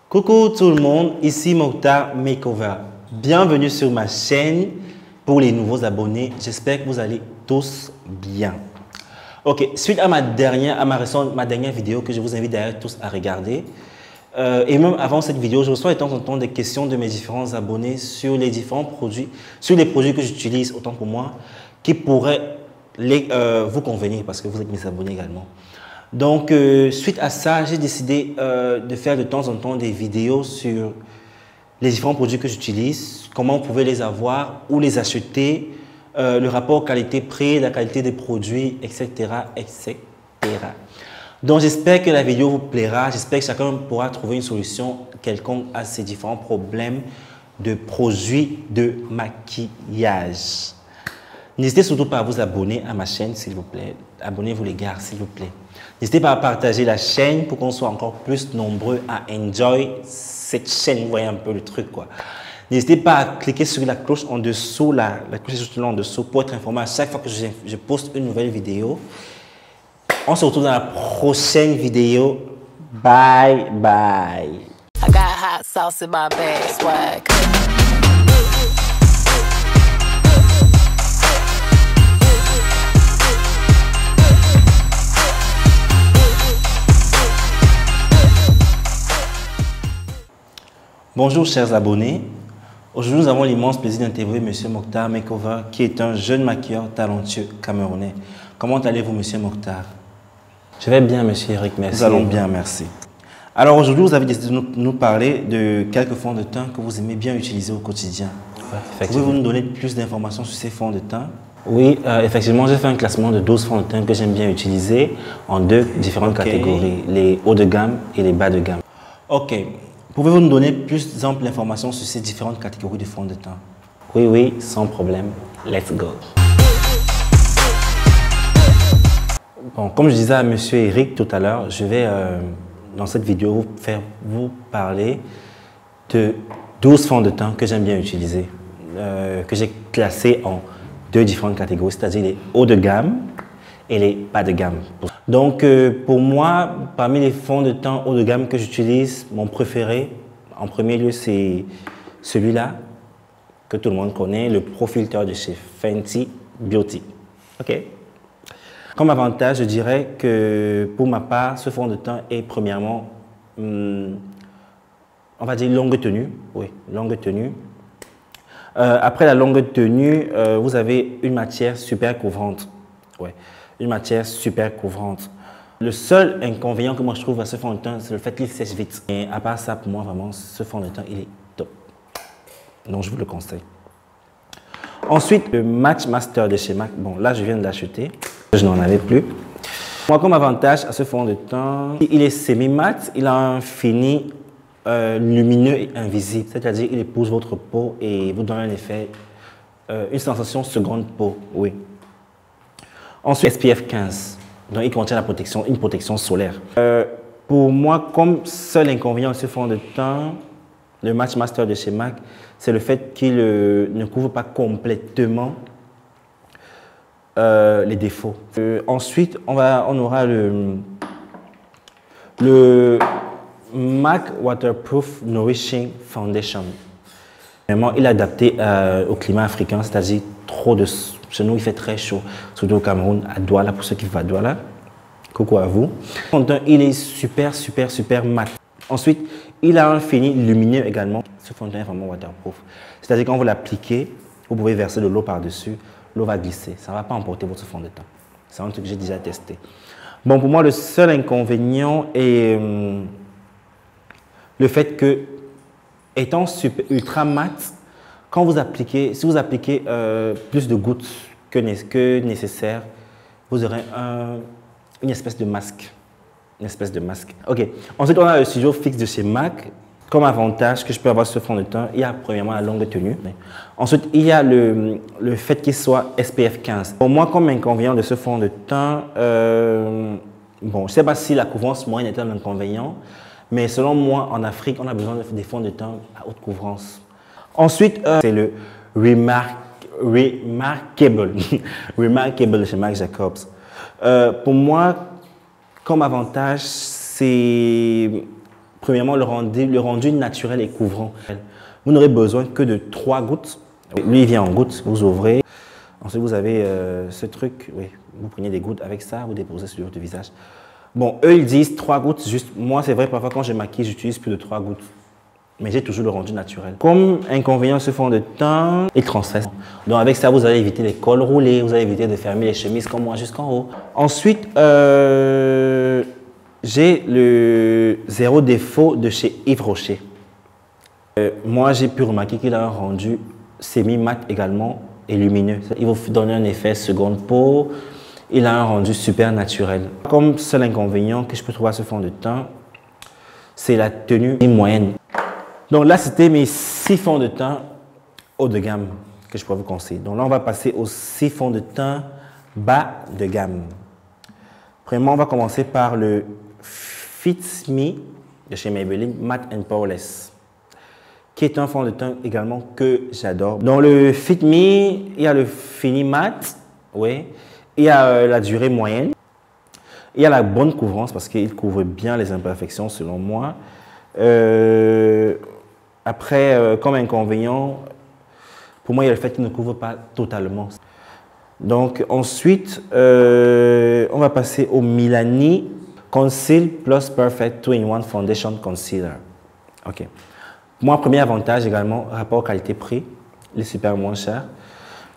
Coucou tout le monde, ici Mokhtar Makeover. Bienvenue sur ma chaîne pour les nouveaux abonnés. J'espère que vous allez tous bien. Ok, suite à ma dernière vidéo que je vous invite d'ailleurs tous à regarder, et même avant cette vidéo, je reçois de temps en temps des questions de mes différents abonnés sur les différents produits, sur les produits que j'utilise autant pour moi, qui pourraient vous convenir parce que vous êtes mes abonnés également. Donc, suite à ça, j'ai décidé de faire de temps en temps des vidéos sur les différents produits que j'utilise, comment vous pouvez les avoir, où les acheter, le rapport qualité-prix, la qualité des produits, etc., etc. Donc, j'espère que la vidéo vous plaira. J'espère que chacun pourra trouver une solution quelconque à ces différents problèmes de produits de maquillage. N'hésitez surtout pas à vous abonner à ma chaîne, s'il vous plaît. Abonnez-vous les gars, s'il vous plaît. N'hésitez pas à partager la chaîne pour qu'on soit encore plus nombreux à enjoy cette chaîne. Vous voyez un peu le truc, quoi. N'hésitez pas à cliquer sur la cloche en dessous, la cloche est juste là en dessous pour être informé à chaque fois que je poste une nouvelle vidéo. On se retrouve dans la prochaine vidéo. Bye bye. I got hot sauce in my bag, swag. Bonjour chers abonnés, aujourd'hui nous avons l'immense plaisir d'interviewer M. Mokhtar Makeover qui est un jeune maquilleur talentueux camerounais. Comment allez-vous M. Mokhtar? Je vais bien M. Eric, merci. Nous allons bien, merci. Alors aujourd'hui vous avez décidé de nous parler de quelques fonds de teint que vous aimez bien utiliser au quotidien. Ouais, pouvez-vous nous donner plus d'informations sur ces fonds de teint? Oui, effectivement j'ai fait un classement de 12 fonds de teint que j'aime bien utiliser en deux différentes catégories, les hauts de gamme et les bas de gamme. Ok. Pouvez-vous nous donner plus d'amples informations sur ces différentes catégories de fonds de teint? Oui, sans problème. Let's go. Bon, comme je disais à M. Eric tout à l'heure, je vais dans cette vidéo vous parler de 12 fonds de teint que j'aime bien utiliser, que j'ai classés en deux différentes catégories, c'est-à-dire les hauts de gamme et les bas de gamme. Donc, pour moi, parmi les fonds de teint haut de gamme que j'utilise, mon préféré, en premier lieu, c'est celui-là, que tout le monde connaît, le Pro Filter de chez Fenty Beauty. OK? Comme avantage, je dirais que pour ma part, ce fond de teint est premièrement, on va dire longue tenue. Oui, longue tenue. Après la longue tenue, vous avez une matière super couvrante. Ouais. Une matière super couvrante. Le seul inconvénient que moi je trouve à ce fond de teint, c'est le fait qu'il sèche vite. Et à part ça, pour moi, vraiment, ce fond de teint, il est top. Donc, je vous le conseille. Ensuite, le Match Master de chez MAC. Bon, là, je viens de l'acheter. Je n'en avais plus. Moi, comme avantage à ce fond de teint, il est semi-mat. Il a un fini lumineux et invisible. C'est-à-dire, il épouse votre peau et vous donne un effet, une sensation seconde peau. Oui. Ensuite, SPF 15, donc il contient une protection solaire. Pour moi, comme seul inconvénient de ce fond de teint, le Match Master de chez MAC, c'est le fait qu'il ne couvre pas complètement les défauts. Ensuite, on aura le MAC Waterproof Nourishing Foundation. Vraiment, il est adapté au climat africain, c'est-à-dire chez nous, il fait très chaud, surtout au Cameroun, à Douala, pour ceux qui vivent à Douala. Coucou à vous. Il est super mat. Ensuite, il a un fini lumineux également. Ce fond de teint est vraiment waterproof. C'est-à-dire quand vous l'appliquez, vous pouvez verser de l'eau par-dessus, l'eau va glisser. Ça ne va pas emporter votre fond de teint. C'est un truc que j'ai déjà testé. Bon, pour moi, le seul inconvénient est le fait que, étant ultra mat, quand vous appliquez, si vous appliquez plus de gouttes que nécessaire, vous aurez une espèce de masque. Ok. Ensuite, on a le studio fixe de chez MAC. Comme avantage que je peux avoir sur ce fond de teint, il y a premièrement la longue tenue. Ensuite, il y a le fait qu'il soit SPF 15. Pour moi, comme inconvénient de ce fond de teint, bon, je ne sais pas si la couvrance moyenne est un inconvénient, mais selon moi, en Afrique, on a besoin des fonds de teint à haute couvrance. Ensuite, c'est le Remarkable de chez Marc Jacobs. Pour moi, comme avantage, c'est premièrement, le rendu naturel et couvrant. Vous n'aurez besoin que de 3 gouttes. Lui, il vient en gouttes, vous ouvrez. Ensuite, vous avez ce truc, oui, vous prenez des gouttes avec ça, vous déposez sur votre visage. Bon, eux, ils disent 3 gouttes, juste, moi, c'est vrai, parfois, quand je maquille, j'utilise plus de 3 gouttes. Mais j'ai toujours le rendu naturel. Comme inconvénient, ce fond de teint, il transfère. Donc, avec ça, vous allez éviter les cols roulés, vous allez éviter de fermer les chemises comme moi jusqu'en haut. Ensuite, j'ai le Zéro Défaut de chez Yves Rocher. Moi, j'ai pu remarquer qu'il a un rendu semi-mat également et lumineux. Il vous donne un effet seconde peau. Il a un rendu super naturel. Comme seul inconvénient que je peux trouver à ce fond de teint, c'est la tenue moyenne. Donc là, c'était mes 6 fonds de teint haut de gamme que je pourrais vous conseiller. Donc là, on va passer aux 6 fonds de teint bas de gamme. Premièrement, on va commencer par le Fit Me de chez Maybelline Matte and Poreless, qui est un fond de teint également que j'adore. Dans le Fit Me, il y a le fini mat, oui. Il y a la durée moyenne. Il y a la bonne couvrance parce qu'il couvre bien les imperfections selon moi. Après, comme inconvénient, pour moi, il y a le fait qu'il ne couvre pas totalement. Donc ensuite, on va passer au Milani Conceal Plus Perfect 2-in-1 Foundation Concealer. Ok. Moi, premier avantage également, rapport qualité-prix, il est super moins cher.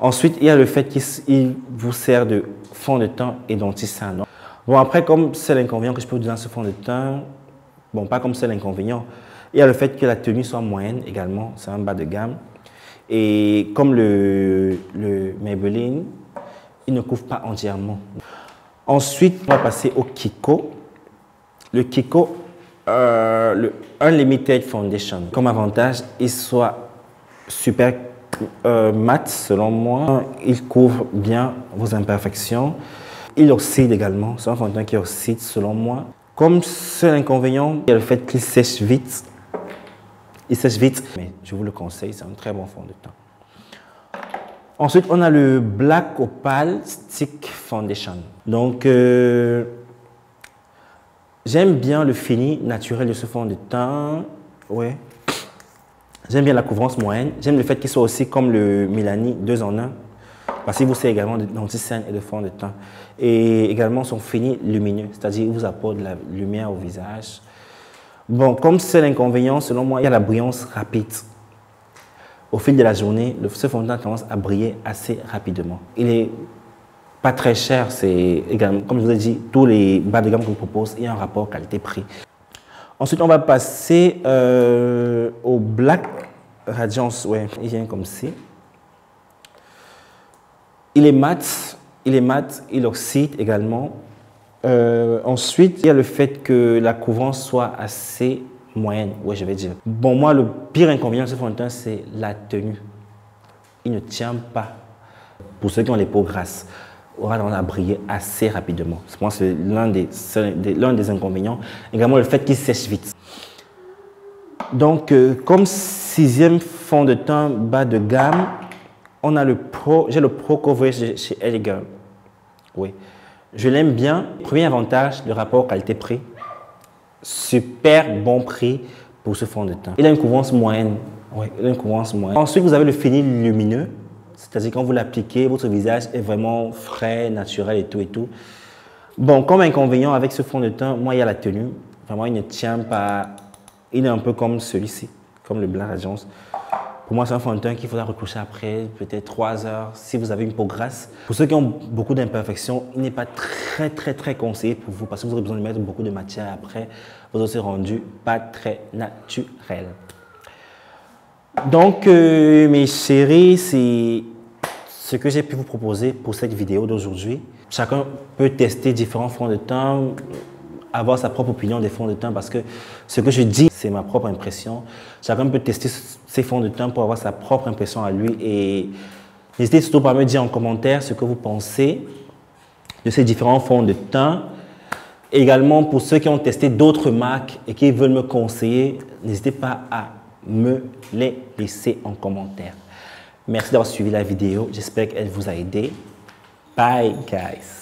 Ensuite, il y a le fait qu'il vous sert de fond de teint et dentifrice. Bon, après, comme c'est l'inconvénient que je peux vous dire dans ce fond de teint, bon, pas comme c'est l'inconvénient, il y a le fait que la tenue soit moyenne également, c'est un bas de gamme. Et comme le Maybelline, il ne couvre pas entièrement. Ensuite, on va passer au Kiko. Le Kiko, le Unlimited Foundation. Comme avantage, il soit super mat selon moi. Il couvre bien vos imperfections. Il oxyde également. C'est un fond de teint qui oxyde selon moi. Comme seul inconvénient, il y a le fait qu'il sèche vite. Il sèche vite, mais je vous le conseille, c'est un très bon fond de teint. Ensuite, on a le Black Opal Stick Foundation. Donc, j'aime bien le fini naturel de ce fond de teint. Ouais. J'aime bien la couvrance moyenne. J'aime le fait qu'il soit aussi comme le Milani 2 en 1. Parce qu'il vous sert également d'anti-cerne et de fond de teint. Et également son fini lumineux, c'est-à-dire qu'il vous apporte de la lumière au visage. Bon, comme c'est l'inconvénient, selon moi, il y a la brillance rapide. Au fil de la journée, ce fond de teint a tendance à briller assez rapidement. Il n'est pas très cher, c'est également, comme je vous ai dit, tous les bas de gamme qu'on propose, il y a un rapport qualité-prix. Ensuite, on va passer au Black Radiance. Ouais, il vient comme ci. Il est mat, il oxyde également. Ensuite, il y a le fait que la couvrance soit assez moyenne, ouais, je vais dire. Bon, moi, le pire inconvénient de ce fond de teint, c'est la tenue. Il ne tient pas. Pour ceux qui ont les peaux grasses, aura tendance à briller assez rapidement. Je pense que c'est l'un des inconvénients. Également, le fait qu'il sèche vite. Donc, comme 6e fond de teint bas de gamme, on a j'ai le Pro Coverage chez Elegant. Oui. Je l'aime bien. Premier avantage, le rapport qualité-prix. Super bon prix pour ce fond de teint. Il a une couvrance moyenne. Oui, il a une couvrance moyenne. Ensuite, vous avez le fini lumineux. C'est-à-dire quand vous l'appliquez, votre visage est vraiment frais, naturel et tout et tout. Bon, comme inconvénient avec ce fond de teint, moi, il y a la tenue. Vraiment, il ne tient pas. Il est un peu comme celui-ci, comme le Black Radiance. Pour moi, c'est un fond de teint qu'il faudra retoucher après, peut-être 3 heures, si vous avez une peau grasse. Pour ceux qui ont beaucoup d'imperfections, il n'est pas très conseillé pour vous parce que vous aurez besoin de mettre beaucoup de matière après. Vous aurez rendu pas très naturel. Donc, mes chéris, c'est ce que j'ai pu vous proposer pour cette vidéo d'aujourd'hui. Chacun peut tester différents fonds de teint, avoir sa propre opinion des fonds de teint parce que ce que je dis, c'est ma propre impression. Chacun peut tester ses fonds de teint pour avoir sa propre impression à lui et n'hésitez surtout pas à me dire en commentaire ce que vous pensez de ces différents fonds de teint. Également, pour ceux qui ont testé d'autres marques et qui veulent me conseiller, n'hésitez pas à me les laisser en commentaire. Merci d'avoir suivi la vidéo. J'espère qu'elle vous a aidé. Bye, guys.